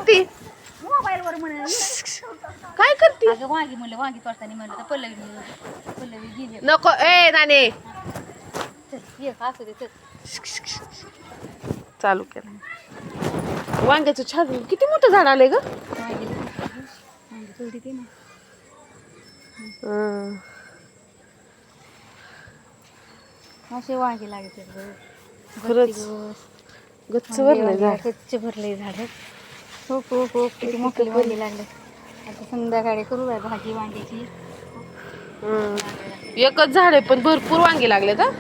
करते मोबाईल वर म्हणे काय करते अगं वांगी म्हणलं वांगी तोडताना म्हणलं तर पल्लवी गेली नको ए नाने चल ये असू दे चल चालू केलं वांग्याचं छान किती मोठं झाड आलंय ग वांगी तोडी ते ना हं. असे वांगी लागते खरंच गच्च भरलंय झाड गच्च भरले झाड हो हो हो किती मोठी वांगी लागले आता संध्याकाळी करू बाय भाजी वांग्याची एकच झाड आहे पण भरपूर वांगे लागले तर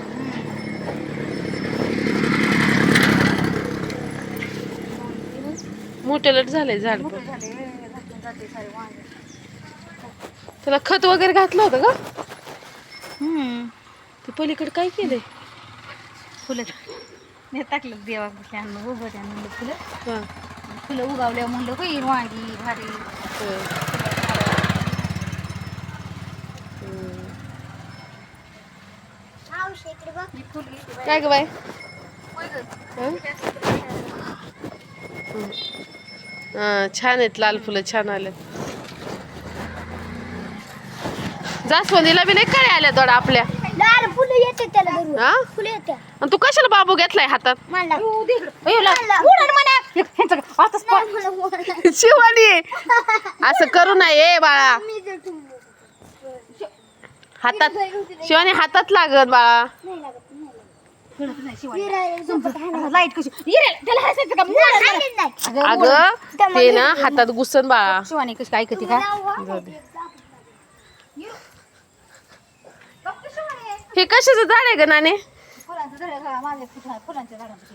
मोठे झाले झाड पण त्याला खत वगैरे घातलं होतं का ते पलीकडे काय केलंय फुलं मी टाकलं देवा उभं त्या म्हणलं फुलं हा फुलं उगावल्या म्हणलं होईल वांगी भारी काय ग बाय छान आहेत लाल फुलं छान आले जास्वंदीला बी नाही काय आल्या दोडा आपल्या हा? आणि तू कशाला बाबू घेतलाय हातात शिवानी असं करू नये बाळा हातात शिवानी हातात लागत बाळा लाईट कशी अगं ते ना हातात घुसन बाळा शिवानी कशी काय करते का हे कशाचं झाड आहे ग नाने फुलांचं झाड माझ्या फुलांच्या झाडापाशी